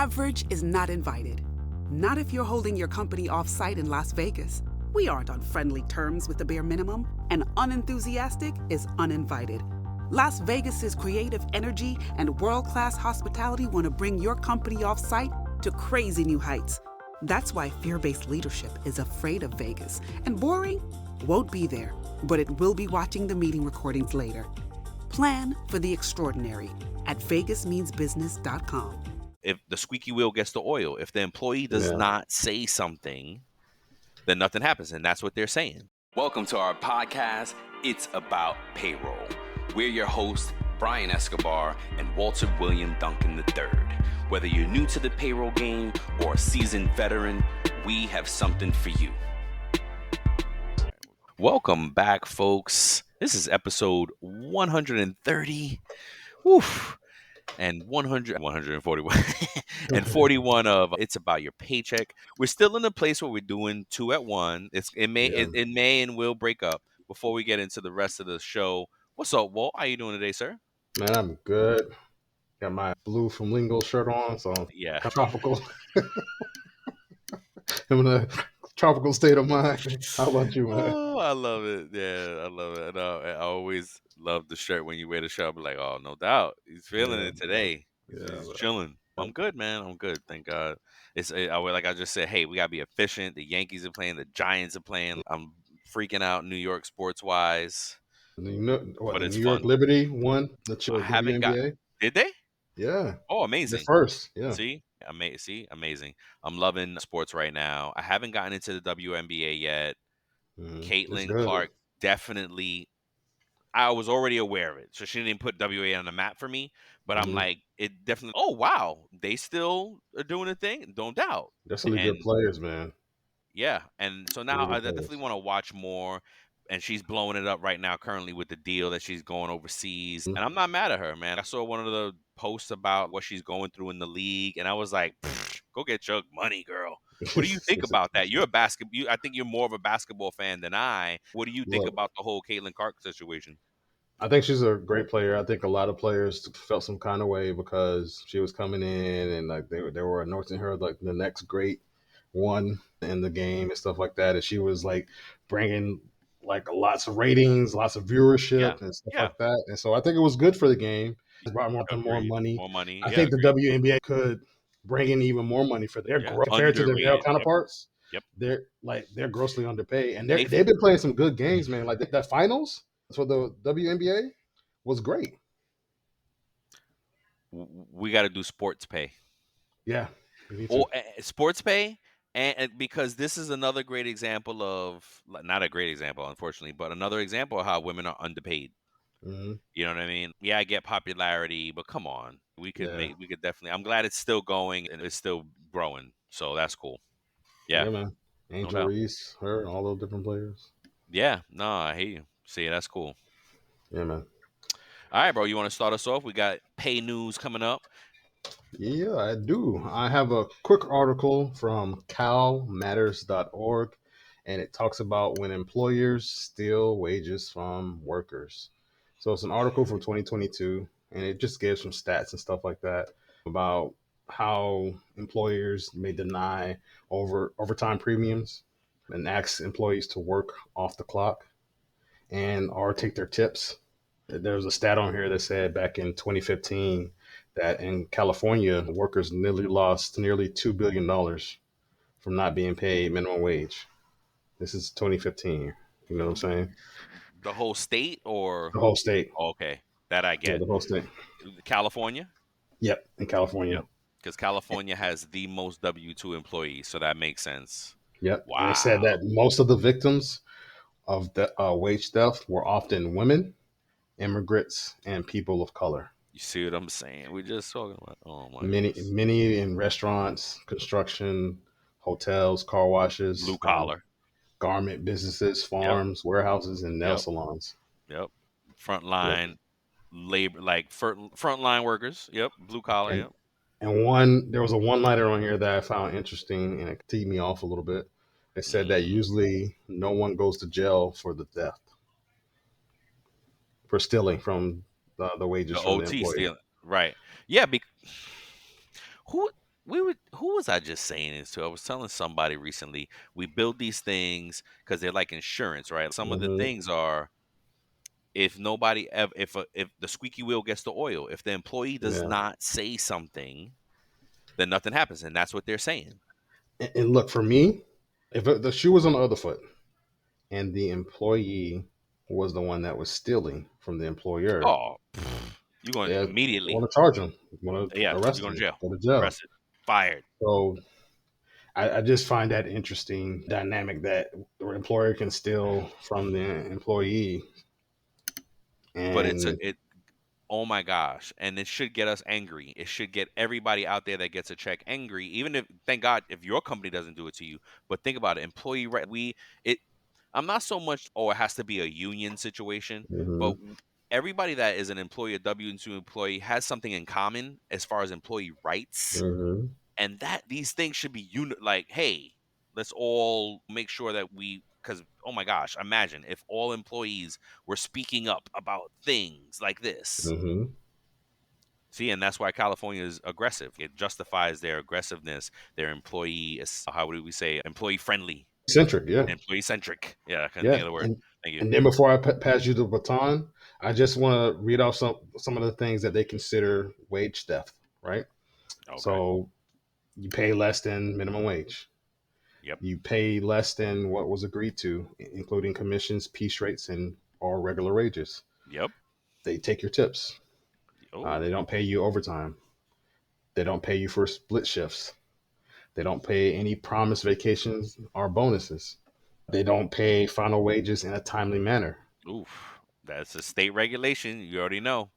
average is not invited. Not if you're holding your company off-site in Las Vegas. We aren't on friendly terms with the bare minimum, and unenthusiastic is uninvited. Las Vegas's creative energy and world-class hospitality want to bring your company off-site to crazy new heights. That's why fear-based leadership is afraid of Vegas, and boring won't be there, but it will be watching the meeting recordings later. Plan for the extraordinary at vegasmeansbusiness.com. If the squeaky wheel gets the oil, if the employee does not say something, then nothing happens. And that's what they're saying. Welcome to our podcast, It's About Payroll. We're your hosts, Brian Escobar and Walter William Duncan III. Whether you're new to the payroll game or a seasoned veteran, we have something for you. Welcome back, folks. This is episode 130. Woof. And 141 and 41 of It's About Your Paycheck. We're still in a place where we're doing two at one. It may and will break up before we get into the rest of the show. What's up, Walt? How you doing today, sir? Man, I'm good. Got my blue flamingo shirt on, so yeah, tropical. I'm in a tropical state of mind. How about you, man? Oh, I love it. Yeah, I love it. I always love the shirt when you wear the shirt. I'm like, oh, no doubt, he's feeling it today. He's chilling. I'm good, man. I'm good. Thank God. Like I just said, hey, we gotta be efficient. The Yankees are playing. The Giants are playing. I'm freaking out New York sports wise. But it's New York fun. Liberty won the WNBA. Did they? Yeah. Oh, amazing. The first. Yeah. See, amazing. I'm loving sports right now. I haven't gotten into the WNBA yet. Caitlin Clark definitely. I was already aware of it, so she didn't put WA on the map for me. But I'm like, it definitely. Oh wow, they still are doing a thing. Don't doubt. Definitely good players, man. Yeah, and so now I definitely want to watch more. And she's blowing it up right now currently with the deal that she's going overseas. And I'm not mad at her, man. I saw one of the posts about what she's going through in the league, and I was like, go get your money, girl. What do you think about that? You're a I think you're more of a basketball fan than I. What do you think about the whole Caitlin Clark situation? I think she's a great player. I think a lot of players felt some kind of way because she was coming in and like they were anointing her like the next great one in the game and stuff like that. And she was like bringing like lots of ratings, lots of viewership and stuff like that. And so I think it was good for the game. It brought more money. I think the WNBA could bring in even more money for their growth compared to their male counterparts. Yep. They're grossly underpaid. And they've been playing some good games, man. Like that finals for the WNBA was great. We got to do sports pay. Yeah. Sports pay. And because this is another great example of, not a great example, unfortunately, but another example of how women are underpaid. Mm-hmm. You know what I mean? Yeah, I get popularity, but come on, we could definitely. I'm glad it's still going and it's still growing, so that's cool. Yeah, man. Angel Reese, her, all those different players. Yeah, no, I hate you. See, that's cool. Yeah, man. All right, bro. You want to start us off? We got pay news coming up. Yeah, I do. I have a quick article from calmatters.org, and it talks about when employers steal wages from workers. So it's an article from 2022, and it just gives some stats and stuff like that about how employers may deny overtime premiums and ask employees to work off the clock or take their tips. There's a stat on here that said back in 2015 that in California, workers lost nearly $2 billion from not being paid minimum wage. This is 2015. You know what I'm saying? The whole state or? The whole state. Okay. That I get. Yeah, the whole state. California? Yep, in California. Because California has the most W-2 employees, so that makes sense. Yep. Wow. And it said that most of the victims of the wage theft were often women, immigrants, and people of color. You see what I'm saying? We're just talking about, oh my many in restaurants, construction, hotels, car washes, blue collar, garment businesses, farms, warehouses, and nail salons. Yep. Frontline labor, like frontline workers. Yep. Blue collar. And there was a one-liner on here that I found interesting, and it teed me off a little bit. It said that usually no one goes to jail for the theft, for stealing from the wages from OT the employee. stealing. Right. Yeah. who was I just saying this to? I was telling somebody recently, we build these things because they're like insurance, right? Some of the Mm-hmm. things are, if nobody ever, if the squeaky wheel gets the oil, if the employee does Yeah. not say something, then nothing happens, and that's what they're saying. And look, for me, if the shoe was on the other foot and the employee was the one that was stealing from the employer, Oh, you're going yeah, immediately. want to charge him, want to Yeah, you're arrest going to him, jail. go to jail. Arrested, fired. So I just find that interesting dynamic that the employer can steal from the employee. But it's And it. Oh my gosh! And it should get us angry. It should get everybody out there that gets a check angry. Even if, thank God, if your company doesn't do it to you. But think about it, employee right. It. I'm not so much. Oh, it has to be a union situation, hmm but everybody that is an employee, a W-2 employee, has something in common as far as employee rights, hmm and that these things should be like, hey, let's all make sure that because oh my gosh, imagine if all employees were speaking up about things like this. hmm See, and that's why California is aggressive. It justifies their aggressiveness, their employee, how would we say, employee friendly, centric, yeah. employee centric. Yeah, I couldn't think Yeah, of the word. and Thank you. and then before I pass you the baton, I just want to read off some of the things that they consider wage theft. Right. Okay. So you pay less than minimum wage. Yep. You pay less than what was agreed to, including commissions, piece rates, and or regular wages. Yep. They take your tips. Oh. They don't pay you overtime. They don't pay you for split shifts. They don't pay any promised vacations or bonuses. They don't pay final wages in a timely manner. Oof. That's a state regulation. You already know.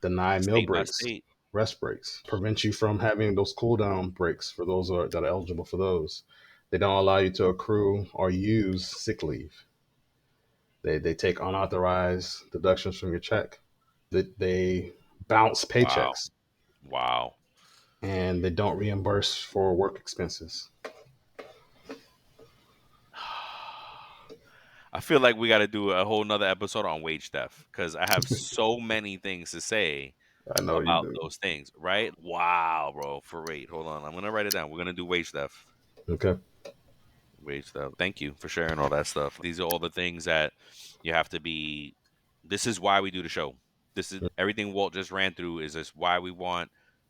Deny meal State by breaks, state. rest breaks, prevent you from having those cool down breaks for those that are eligible for those. They don't allow you to accrue or use sick leave. They take unauthorized deductions from your check. They bounce Wow. paychecks, Wow. and they don't reimburse for work expenses. I feel like we got to do a whole nother episode on wage theft because I have so many things to say I know you about do. those things, right? Wow, bro. For wait, hold on. I'm gonna write it down. We're gonna do wage theft. Okay. Wage theft. Thank you for sharing all that stuff. These are all the things that you have to be. This is why we do the show. This is everything Walt just ran through. Is this why we want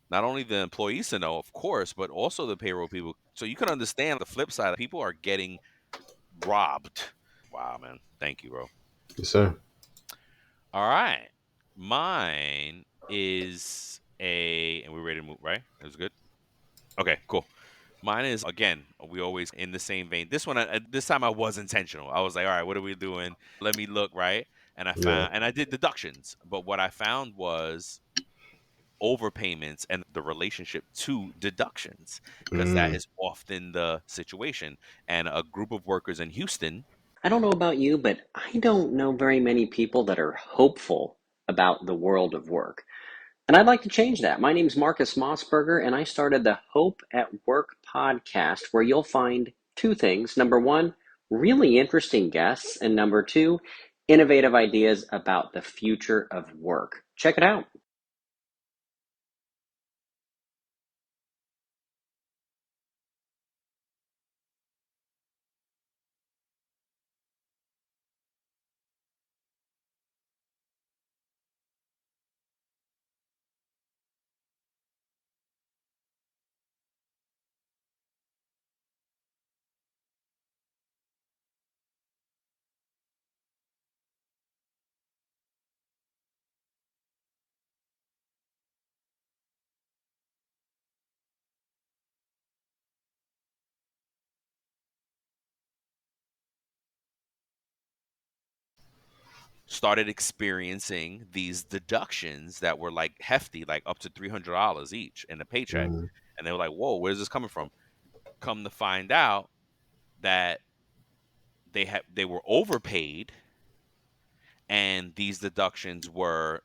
not only the employees to know, of course, but also the payroll people, so you can understand the flip side. People are getting robbed. Wow, man. Thank you, bro. Yes, sir. All right. Mine is and we're ready to move, right? It was good. Okay, cool. Mine is again. We always in the same vein. This one, this time I was intentional. I was like, all right, what are we doing? Let me look right, and I Yeah. found, and I did deductions. But what I found was overpayments and the relationship to deductions, because that Mm. is often the situation. And a group of workers in Houston. I don't know about you, but I don't know very many people that are hopeful about the world of work. And I'd like to change that. My name's Marcus Mossberger, and I started the Hope at Work podcast, where you'll find two things. Number one, really interesting guests, and number two, innovative ideas about the future of work. Check it out. Started experiencing these deductions that were like hefty, like up to $300 each in the paycheck. Mm. And they were like, whoa, where's this coming from? Come to find out that they were overpaid, and these deductions were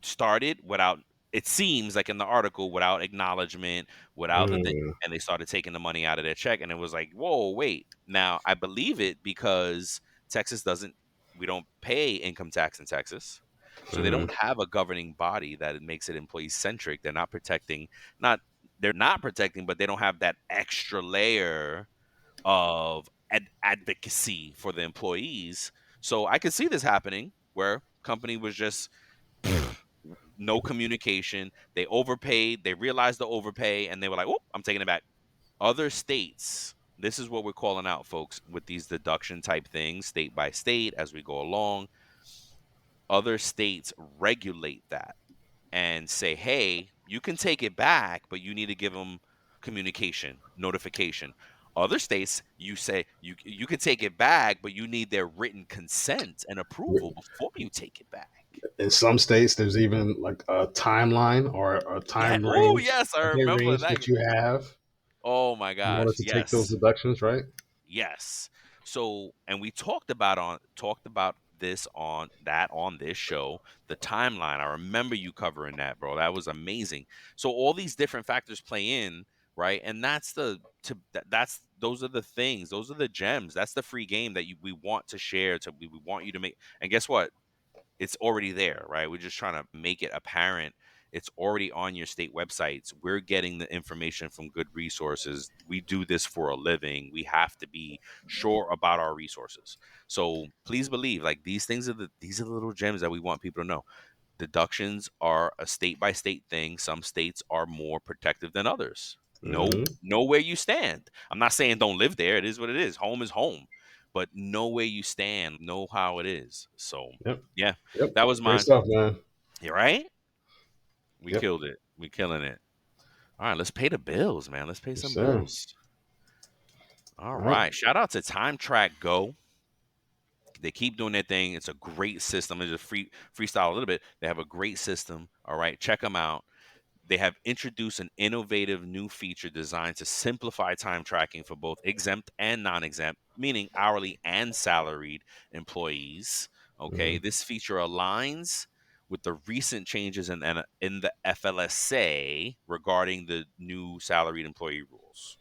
started without, it seems like in the article, without acknowledgement, without the thing, Mm. and they started taking the money out of their check, and it was like, whoa, wait. Now I believe it because Texas doesn't, we don't pay income tax in Texas. So they Mm. don't have a governing body that makes it employee centric. They're not protecting, not they're not protecting, but they don't have that extra layer of advocacy for the employees. So I could see this happening where company was just no communication. They overpaid. They realized the overpay, and they were like, "Oh, I'm taking it back." Other states, this is what we're calling out, folks, with these deduction type things, state by state, as we go along. Other states regulate that and say, hey, you can take it back, but you need to give them communication, notification. Other states, you say you can take it back, but you need their written consent and approval before you take it back. In some states, there's even like a timeline or a Yeah. time Oh, range, yes, I a day remember range that. that you have Oh my in order gosh, to take those yes. deductions, right? Yes. So, and we talked about this on this show, the timeline. I remember you covering that, bro. That was amazing. So all these different factors play in, right? And that's those are the things, those are the gems. That's the free game that we want to share. We want you to make. And guess what? It's already there, right? We're just trying to make it apparent. It's already on your state websites. We're getting the information from good resources. We do this for a living. We have to be sure about our resources. So please believe, like these are the little gems that we want people to know. Deductions are a state by state thing. Some states are more protective than others. Know where you stand. I'm not saying don't live there. It is what it is. Home is home. But know where you stand. Know how it is. So Yep. yeah, Yep. that was Great mine. stuff, man. You right? We Yep. killed it. We killing it. All right, let's pay the bills, man. Let's pay Yes, some sir. bills. All All right. right. Shout out to Time Track Go. They keep doing their thing. It's a great system. It's just freestyle a little bit. They have a great system. All right, check them out. They have introduced an innovative new feature designed to simplify time tracking for both exempt and non-exempt, meaning hourly and salaried employees. Okay, Mm-hmm. this feature aligns with the recent changes in the FLSA regarding the new salaried employee rules.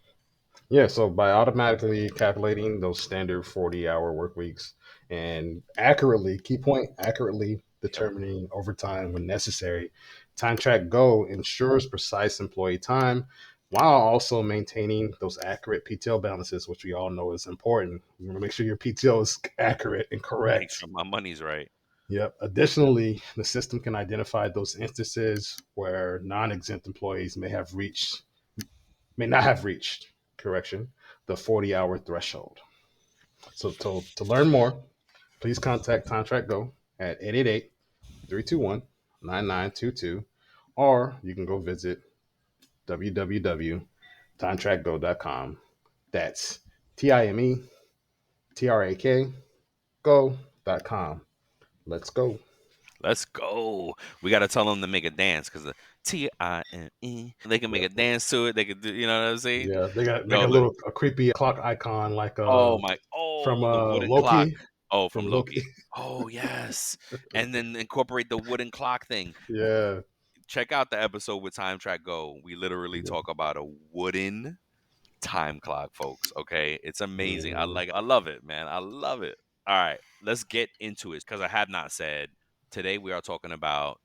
Yeah, so by automatically calculating those standard 40-hour work weeks and accurately, key point, accurately Yep. determining overtime when necessary, Time Track Go ensures precise employee time while also maintaining those accurate PTO balances, which we all know is important. You want to make sure your PTO is accurate and Make correct. sure my money's right. Yep. Additionally, the system can identify those instances where non-exempt employees may not have reached, correction, the 40-hour threshold. So to learn more, please contact Contract Go at 888-321-9922, or you can go visit www.timetrackgo.com. That's TIMETRAK go.com. Let's go. Let's go. We got to tell them to make a dance because the TIME, they can make Yep. a dance to it. They could do, you know what I'm saying? Yeah, they got make Yo, a creepy clock icon like from the wooden clock. Loki. Oh, from From Loki. Loki. Oh, yes. And then incorporate the wooden clock thing. Yeah. Check out the episode with Time Track Go. We literally Yeah. talk about a wooden time clock, folks. Okay. It's amazing. Mhm. I love it, man. I love it. All right. Let's get into it because I have not said today we are talking about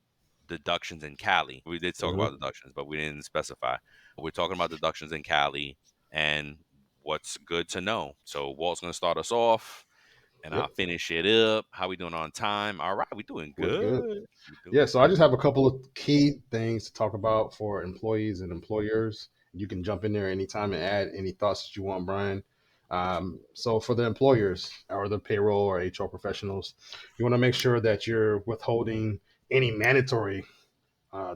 deductions in Cali. We did talk about Mhm. deductions, but we didn't specify. We're talking about deductions in Cali and what's good to know. So Walt's gonna start us off and I'll Yep. finish it up. How we doing on time? All right, we doing Good. Good. good. We Yeah. doing So I just good. have a couple of key things to talk about for employees and employers. You can jump in there anytime and add any thoughts that you want, Brian. So for the employers or the payroll or HR professionals, you want to make sure that you're withholding any mandatory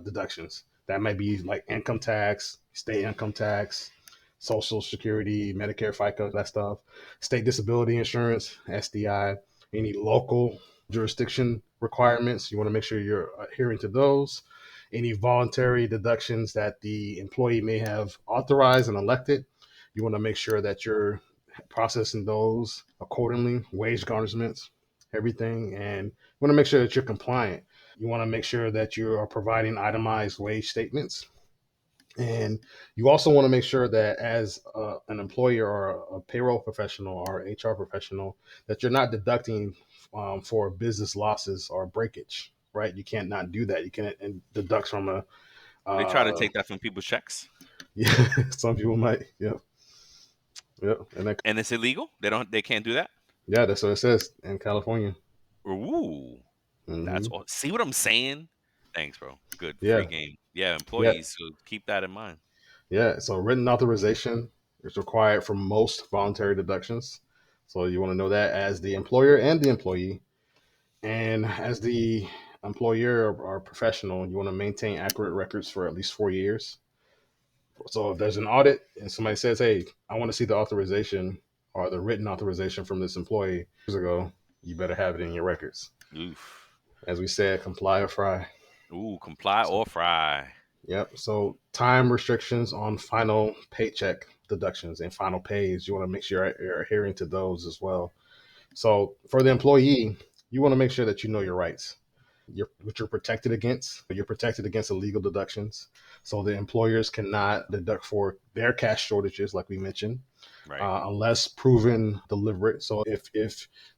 deductions. That might be like income tax, state income tax, Social Security, Medicare, FICA, that stuff, state disability insurance, SDI, any local jurisdiction requirements. You want to make sure you're adhering to those. Any voluntary deductions that the employee may have authorized and elected, you want to make sure that you're processing those accordingly, wage garnishments, everything. And you want to make sure that you're compliant. You want to make sure that you are providing itemized wage statements. And you also want to make sure that as an employer or a payroll professional or HR professional, that you're not deducting for business losses or breakage, right? You can't not do that. You can't deduct from They try to take that from people's checks. Yeah, some people might. Yep. Yep. And it's illegal. They can't do that. Yeah, that's what it says in California. Ooh, that's all. See what I'm saying? Thanks, bro. Good Yeah. free game. Yeah, Yeah. employees. So keep that in mind. Yeah. So written authorization is required for most voluntary deductions. So you want to know that as the employer and the employee. And as the employer or professional, you want to maintain accurate records for at least 4 years. So if there's an audit and somebody says, "Hey, I want to see the authorization or the written authorization from this employee years ago," you better have it in your records. Oof. As we said, comply or fry. Ooh, comply or fry. Yep. So time restrictions on final paycheck deductions and final pays. You want to make sure you're adhering to those as well. So for the employee, you want to make sure that you know your rights. What you're protected against. You're protected against illegal deductions. So the employers cannot deduct for their cash shortages, like we mentioned, Right. unless proven deliberate. So if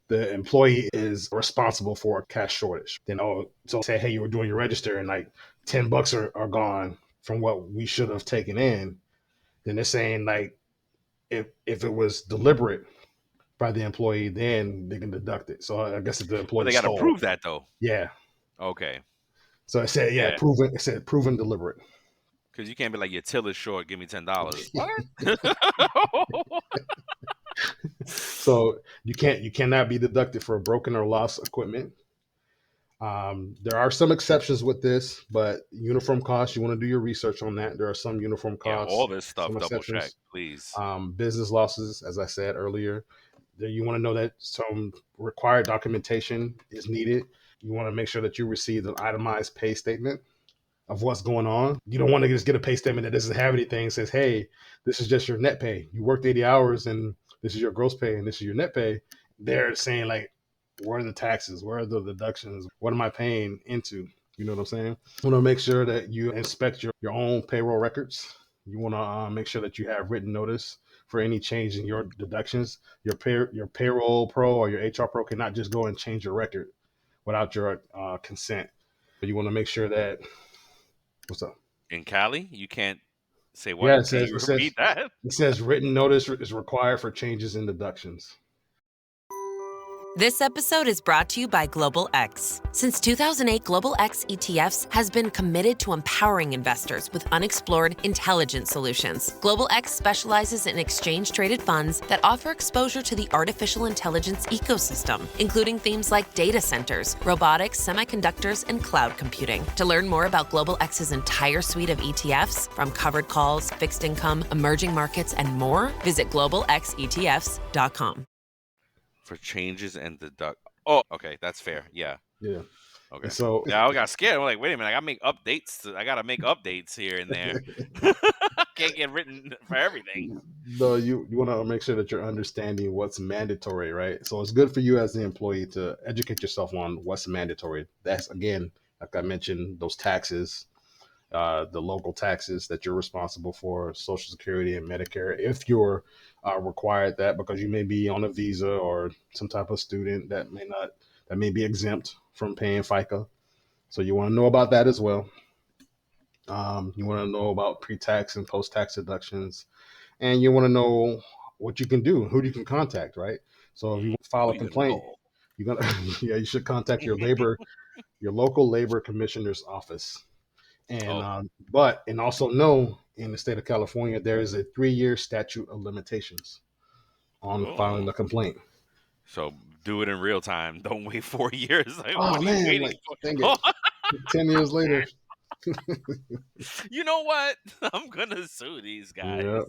the employee is responsible for a cash shortage, then so say, hey, you were doing your register and like $10 are gone from what we should have taken in, then they're saying like if it was deliberate by the employee, then they can deduct it. So I guess if the But employee they got to stole, prove that though. yeah. Okay. So it said, yeah, Yeah. proven. It said proven deliberate. Because you can't be like, your till is short, give me $10. What? So you cannot be deducted for broken or lost equipment. There are some exceptions with this, but uniform costs, you want to do your research on that. There are some uniform Yeah, costs, all this stuff some double check, exceptions. please. Business losses, as I said earlier, you want to know that some required documentation is needed. You want to make sure that you receive an itemized pay statement of what's going on. You don't want to just get a pay statement that doesn't have anything. It says, hey, this is just your net pay. You worked 80 hours and this is your gross pay and this is your net pay. They're saying like, where are the taxes? Where are the deductions? What am I paying into? You know what I'm saying? You want to make sure that you inspect your own payroll records. You want to make sure that you have written notice for any change in your deductions. Your payroll pro or your HR pro cannot just go and change your record without your consent. But you want to make sure that what's up? In Cali, you can't say what? Yeah, Can you repeat that? it says written notice is required for changes in deductions. This episode is brought to you by Global X. Since 2008, Global X ETFs has been committed to empowering investors with unexplored, intelligent solutions. Global X specializes in exchange-traded funds that offer exposure to the artificial intelligence ecosystem, including themes like data centers, robotics, semiconductors, and cloud computing. To learn more about Global X's entire suite of ETFs, from covered calls, fixed income, emerging markets, and more, visit globalxetfs.com. For changes and deduct. Oh, okay, that's fair. Yeah. Yeah. Okay. So yeah, I got scared. I'm like, wait a minute, I gotta make updates here and there. Can't get written for everything. no, you want to make sure that you're understanding what's mandatory, right? So it's good for you as the employee to educate yourself on what's mandatory. That's again, like I mentioned, those taxes, the local taxes that you're responsible for, Social Security and Medicare, if you're required that because you may be on a visa or some type of student that may be exempt from paying FICA. So you want to know about that as well. You want to know about pre-tax and post-tax deductions, and you want to know what you can do, who you can contact, right? So if you file a complaint, you're gonna yeah, you should contact your local labor commissioner's office. And and also know in the state of California there is a 3-year statute of limitations on filing a complaint. So do it in real time. Don't wait 4 years. Like, Oh what are you man, waiting like for? dang it. 10 years later. You know what? I'm gonna sue these guys. Yeah.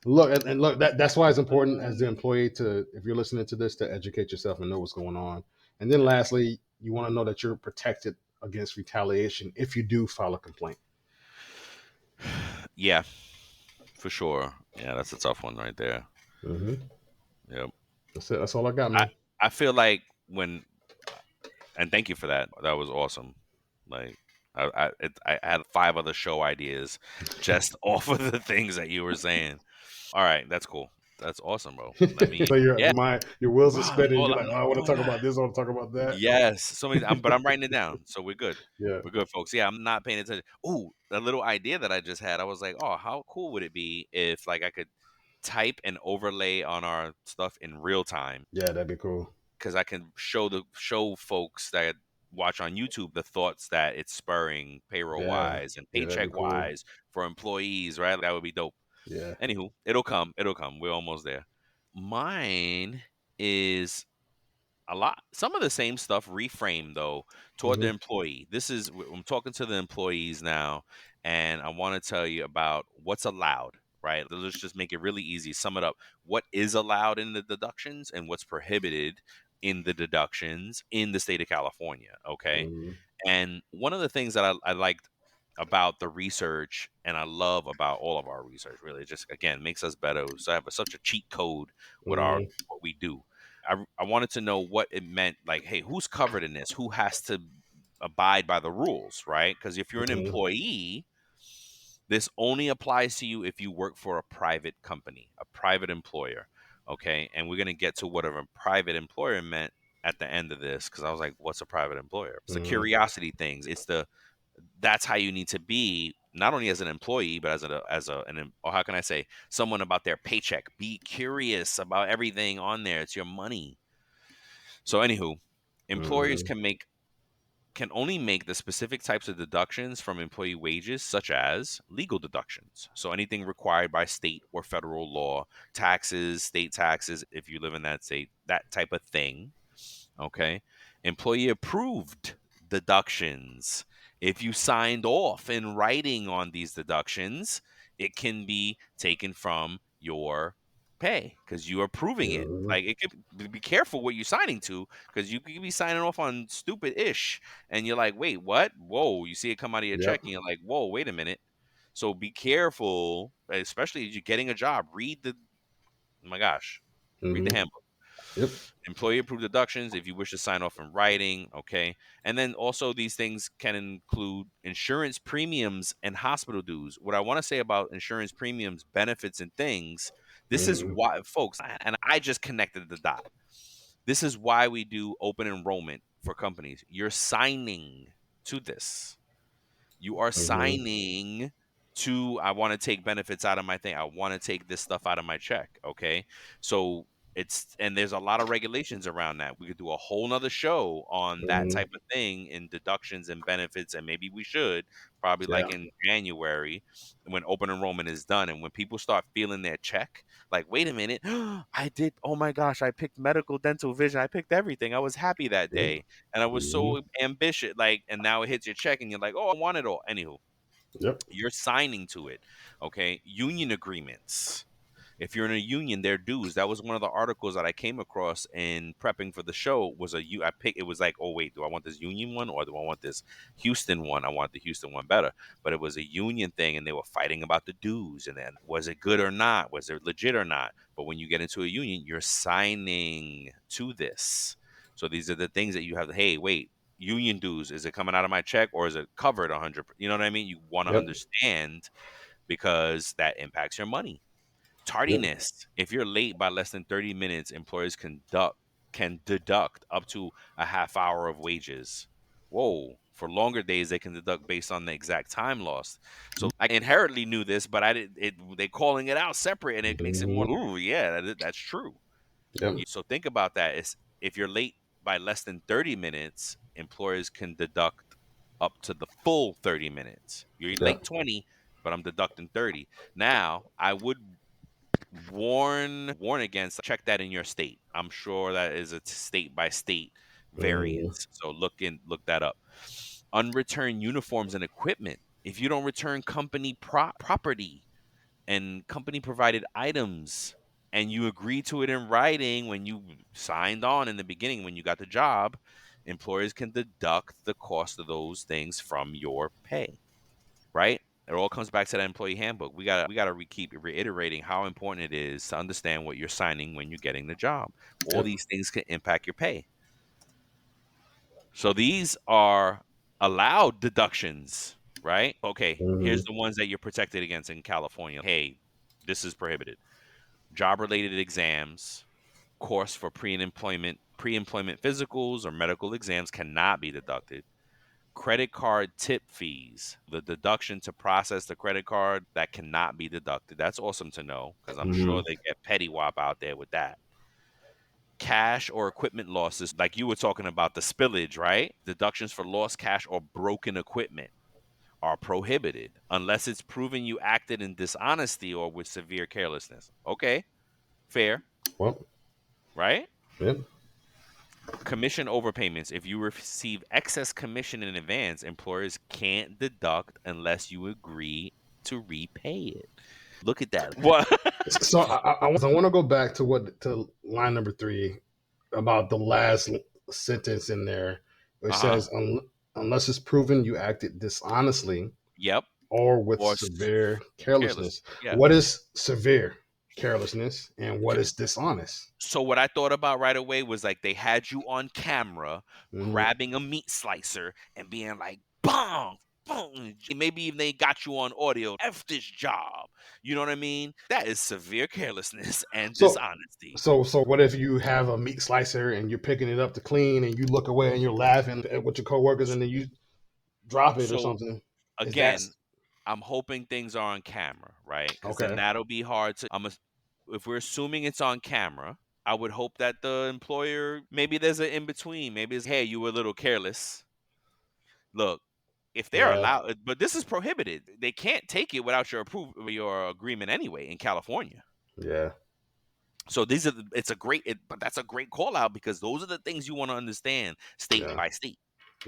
Look, that's why it's important as the employee to, if you're listening to this, to educate yourself and know what's going on. And then lastly, you want to know that you're protected against retaliation if you do file a complaint. Yeah, for sure. Yeah, that's a tough one right there. Mm-hmm. Yep. That's it. That's all I got, man. I feel like and thank you for that. That was awesome. Like I had 5 other show ideas just off of the things that you were saying. All right, that's cool. That's awesome, bro. I mean, So yeah. your wheels are Wow, spinning. hold You're on, like, oh, I want to talk about this. I want to talk about that. yes, so many. But I'm writing it down, so we're good. Yeah. We're good, folks. Yeah, I'm not paying attention. Ooh, a little idea that I just had. I was like, oh, how cool would it be if like I could type and overlay on our stuff in real time? Yeah, that'd be cool. Because I can show folks that watch on YouTube the thoughts that it's spurring payroll Yeah. wise and Yeah, that'd be paycheck cool. wise for employees, right? That would be dope. Yeah. Anywho, it'll come. It'll come. We're almost there. Mine is a lot, some of the same stuff reframed though toward the Hmm. employee. I'm talking to the employees now, and I want to tell you about what's allowed, right? Let's just make it really easy, sum it up. What is allowed in the deductions and what's prohibited in the deductions in the state of California, okay? Hmm. And one of the things that I liked about the research, and I love about all of our research, really, it just again makes us better. So I have such a cheat code with our Hmm. what we do. I wanted to know what it meant. Like, hey, who's covered in this? Who has to abide by the rules, right? Because if you're an Hmm. employee, this only applies to you if you work for a private company, a private employer. Okay. And we're going to get to what a private employer meant at the end of this because I was like, what's a private employer? It's the Hmm. curiosity things. That's how you need to be not only as an employee but or how can I say, someone about their paycheck. Be curious about everything on there. It's your money. So anywho, employers Hmm. can only make the specific types of deductions from employee wages, such as legal deductions. So anything required by state or federal law, taxes, state taxes, if you live in that state, that type of thing. Okay. Employee approved deductions. If you signed off in writing on these deductions, it can be taken from your pay because you're approving it. Hmm. Like it could be careful what you're signing to because you could be signing off on stupid ish and you're like, wait, what? Whoa, you see it come out of your check Yep. and you're like, whoa, wait a minute. So be careful, especially as you're getting a job. Oh my gosh, read the Hmm. handbook. Yep. Employee approved deductions if you wish to sign off in writing, okay? And then also these things can include insurance premiums and hospital dues. What I want to say about insurance premiums, benefits, and things, this is Hmm. why, folks, and I just connected the dot. This is why we do open enrollment for companies. You're signing to this. You are Hmm. signing to, I want to take benefits out of my thing. I want to take this stuff out of my check. Okay. So and there's a lot of regulations around that. We could do a whole nother show on that Hmm. type of thing in deductions and benefits. And maybe we should probably Yeah. like in January when open enrollment is done. And when people start feeling their check, like, wait a minute, I did, oh my gosh, I picked medical, dental, vision. I picked everything. I was happy that Yep. day and I was Hmm. so ambitious, like, and now it hits your check, and you're like, oh, I want it all. Anywho, Yep. you're signing to it. Okay, union agreements. If you're in a union, their dues. That was one of the articles that I came across in prepping for the show. I picked. It was like, oh wait, do I want this union one or do I want this Houston one? I want the Houston one better. But it was a union thing, and they were fighting about the dues. And then was it good or not? Was it legit or not? But when you get into a union, you're signing to this. So these are the things that you have. Hey, wait, union dues. Is it coming out of my check or is it covered 100? You know what I mean? You want to Yep. understand because that impacts your money. Yep. Tardiness. If you're late by less than 30 minutes, employers can deduct up to a half hour of wages. Whoa. For longer days, they can deduct based on the exact time lost. So I inherently knew this, but I did it. They calling it out separate, and it makes it more. Hmm. Ooh, yeah, that's true. Yep. So think about that. If you're late by less than 30 minutes, employers can deduct up to the full 30 minutes. You're Yeah. late 20, but I'm deducting 30. Now, I would warn against, check that in your state. I'm sure that is a state by state Hmm. variance. So look that up. Unreturned uniforms and equipment. If you don't return company property and company provided items and you agree to it in writing when you signed on in the beginning when you got the job, employers can deduct the cost of those things from your pay, right? It all comes back to that employee handbook. We gotta keep reiterating how important it is to understand what you're signing when you're getting the job. All Yep. these things can impact your pay. So these are allowed deductions, right? Okay, Hmm. here's the ones that you're protected against in California. Hey, this is prohibited. job-related exams, course for pre-employment physicals or medical exams cannot be deducted. Credit card tip fees, the deduction to process the credit card, that cannot be deducted. That's awesome to know because I'm sure they get petty wop out there with that. Cash or equipment losses, like you were talking about the spillage, right? Deductions for lost cash or broken equipment are prohibited unless it's proven you acted in dishonesty or with severe carelessness. Okay, fair, Well, right? yep. Commission overpayments. If you receive excess commission in advance, employers can't deduct unless you agree to repay it. Look at that. What? So I want to go back to line number 3 about the last sentence in there. It says, unless it's proven you acted dishonestly Yep. or with Or severe careless. carelessness. Yeah. What is severe carelessness and what is dishonest? So what I thought about right away was like they had you on camera grabbing a meat slicer and being like, bong, bong. Maybe even they got you on audio. F this job. You know what I mean? That is severe carelessness and dishonesty. So what if you have a meat slicer and you're picking it up to clean and you look away and you're laughing with your coworkers and then you drop it or So something? again, I'm hoping things are on camera, right? Because then that'll be hard to. If we're assuming it's on camera, I would hope that the employer, maybe there's an in between. Maybe it's, hey, you were a little careless. Look, if they're allowed, but this is prohibited. They can't take it without your approval, your agreement anyway in California. Yeah. So but that's a great call out because those are the things you want to understand state by state.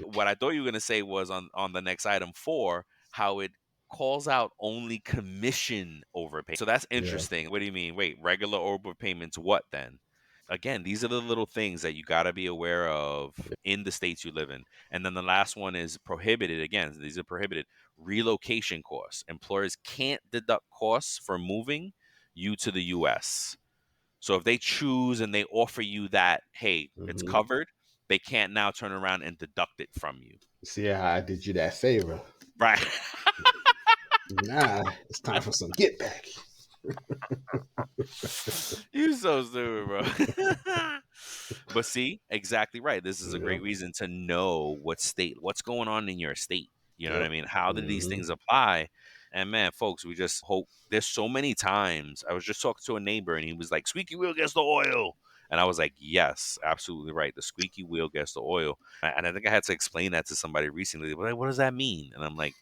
What I thought you were going to say was on the next item 4, how it calls out only commission overpayment. So that's interesting. Yeah. What do you mean? Wait, regular overpayments, what then? Again, these are the little things that you got to be aware of in the states you live in. And then the last one is prohibited. Again, these are prohibited. Relocation costs. Employers can't deduct costs for moving you to the U.S. So if they choose and they offer you that, hey, it's covered, they can't now turn around and deduct it from you. See how I did you that favor. Right. Nah, it's time for some get back. You so stupid, bro. But see, exactly right. This is a great reason to know what's going on in your state. You know what I mean? How do these things apply? And man, folks, we just hope. There's so many times. I was just talking to a neighbor and he was like, squeaky wheel gets the oil. And I was like, yes, absolutely right. The squeaky wheel gets the oil. And I think I had to explain that to somebody recently. Like, what does that mean? And I'm like,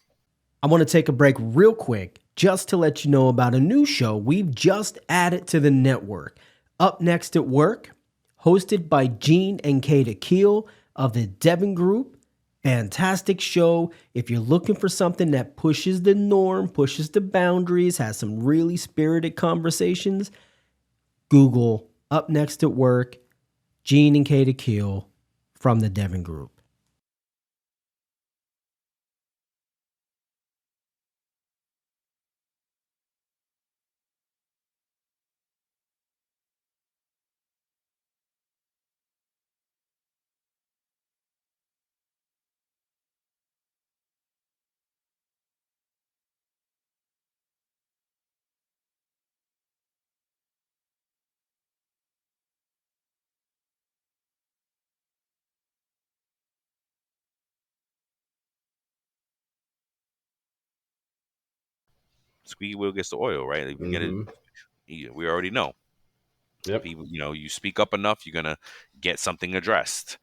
I want to take a break real quick just to let you know about a new show we've just added to the network. Up Next at Work, hosted by Gene and Kate Akil of the Devon Group. Fantastic show. If you're looking for something that pushes the norm, pushes the boundaries, has some really spirited conversations, Google Up Next at Work, Gene and Kate Akil from the Devon Group. squeaky wheel gets the oil, right? If you get it, we already know. Yep. People, you speak up enough, you're gonna get something addressed.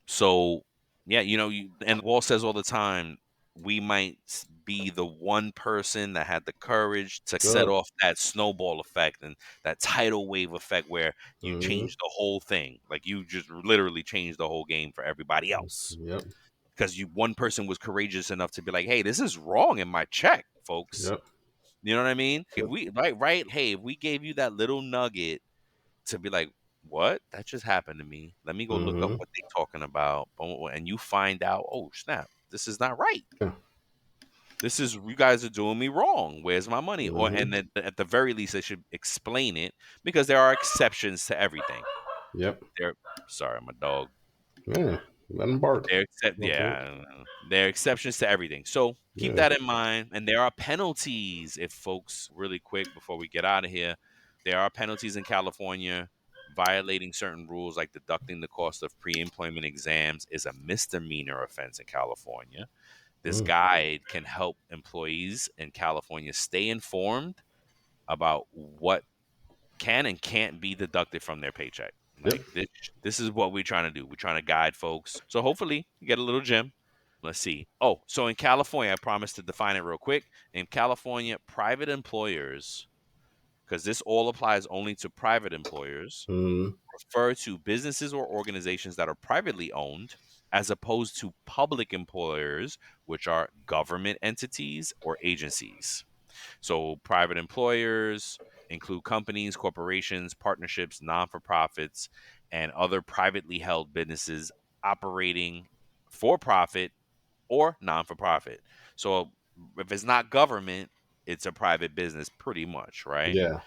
So, yeah, and Wall says all the time, we might be the one person that had the courage to set off that snowball effect and that tidal wave effect where you change the whole thing. Like you just literally changed the whole game for everybody else. Yep. Because one person was courageous enough to be like, hey, this is wrong in my check, folks. Yep. You know what I mean? Yep. If we right, hey, if we gave you that little nugget to be like, what? That just happened to me. Let me go look up what they're talking about. And you find out, oh, snap, this is not right. Yeah. You guys are doing me wrong. Where's my money? And then at the very least, they should explain it because there are exceptions to everything. Yep. Sorry, my dog. Yeah. Let them bark. There are exceptions to everything. So keep that in mind. And there are penalties if folks, really quick before we get out of here, There are penalties in California. Violating certain rules like deducting the cost of pre-employment exams is a misdemeanor offense in California. This guide can help employees in California stay informed about what can and can't be deducted from their paycheck. Yep. Like this is what we're trying to do. We're trying to guide folks. So hopefully you get a little gem. Let's see. Oh, so in California, I promised to define it real quick. In California, private employers, because this all applies only to private employers, refer to businesses or organizations that are privately owned as opposed to public employers, which are government entities or agencies. So private employers include companies, corporations, partnerships, non-for-profits, and other privately held businesses operating for profit or non-for-profit. So if it's not government, it's a private business pretty much, right? Yeah.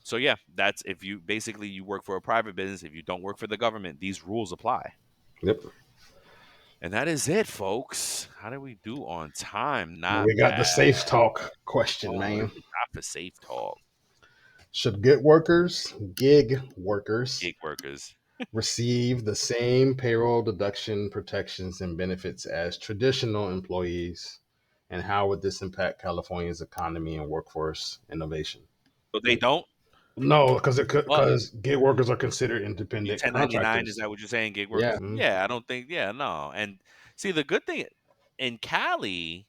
So yeah, that's if you basically you work for a private business, if you don't work for the government, these rules apply. Yep. And that is it, folks. How did we do on time? Not We got bad. the safe talk question, Oh, man. not for safe talk. Should gig workers Gig workers. receive the same payroll deduction protections and benefits as traditional employees? And how would this impact California's economy and workforce innovation? But they don't? No, because What? gig workers are considered You independent 1099, contractors. is that what you're saying, gig Yeah. workers? Mhm. Yeah, I don't think, no. And see, the good thing in Cali,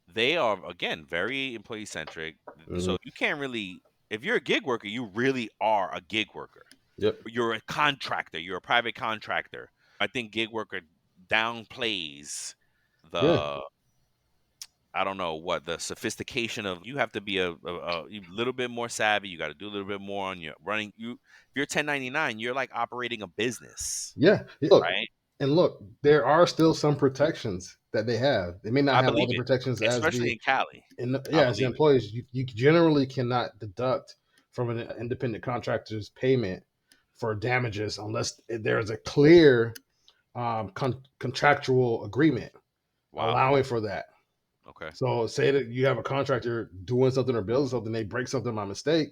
they are, again, very employee centric. So you can't really, if you're a gig worker, you really are a gig worker. Yep. You're a contractor. You're a private contractor. I think gig worker downplays the, I don't know what, the sophistication of, you have to be a little bit more savvy. You got to do a little bit more on your running. If you're 1099, you're like operating a business. Yeah. Look, right? And look, there are still some protections that they have. They may not I have all believe the it, protections especially in Cali. as the employees. You generally cannot deduct from an independent contractor's payment for damages unless there is a clear contractual agreement allowing for that. Okay. So say that you have a contractor doing something or building something, they break something by mistake.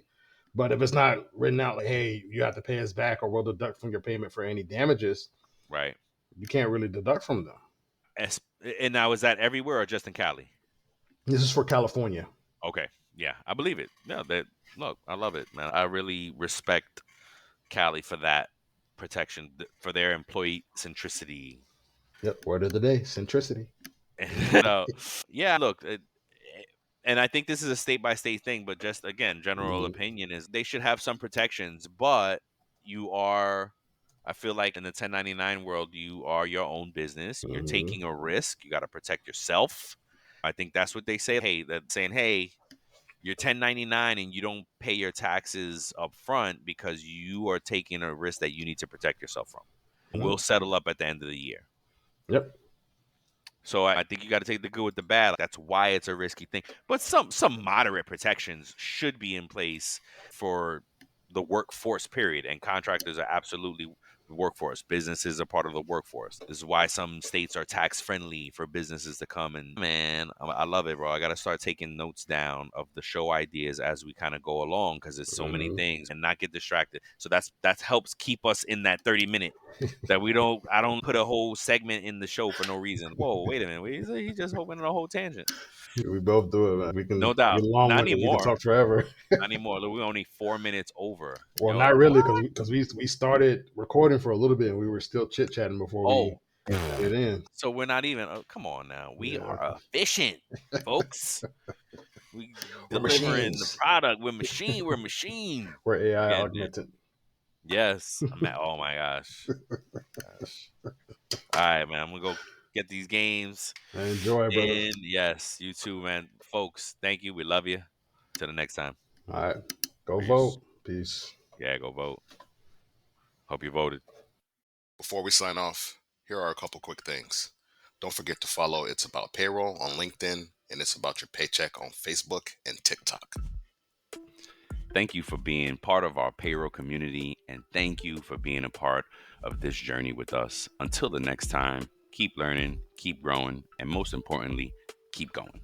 But if it's not written out like, hey, you have to pay us back or we'll deduct from your payment for any damages, right, you can't really deduct from them. And now, is that everywhere or just in Cali? This is for California. Okay. Yeah, I believe it. Yeah, look, I love it, man. I really respect Cali for that protection, for their employee centricity. Yep, word of the day, centricity. Yeah, look, and I think this is a state-by-state thing, but just, again, general opinion is they should have some protections, but I feel like in the 1099 world, you are your own business. You're taking a risk. You got to protect yourself. I think that's what they say. Hey, they're saying, hey, you're 1099 and you don't pay your taxes up front because you are taking a risk that you need to protect yourself from. We'll settle up at the end of the year. Yep. So I think you got to take the good with the bad. That's why it's a risky thing. But some moderate protections should be in place for the workforce, period. And contractors are absolutely the workforce. Businesses are part of the workforce. This is why some states are tax friendly for businesses to come. And man, I love it, bro. I got to start taking notes down of the show ideas as we kind of go along, because there's so many things, and not get distracted. So that helps keep us in that 30-minute. That I don't put a whole segment in the show for no reason. Whoa, wait a minute. He just opened a whole tangent. We both do it, man. We can, no doubt. Not anymore. We can talk forever. Not anymore. Look, we're only 4 minutes over. Well, not really, because we started recording for a little bit and we were still chit chatting before we get in. So we're not even. Oh, come on now. We are efficient, folks. We delivering the product. We're machine. We're machine. We're AI augmented. Yes. Oh my gosh. All right, man. I'm gonna go get these games. Enjoy, brother. And yes, you too, man. Folks, thank you. We love you. Till the next time. All right. Go vote. Peace. Yeah, go vote. Hope you voted. Before we sign off, here are a couple quick things. Don't forget to follow It's About Payroll on LinkedIn and It's About Your Paycheck on Facebook and TikTok. Thank you for being part of our payroll community, and thank you for being a part of this journey with us. Until the next time, keep learning, keep growing, and most importantly, keep going.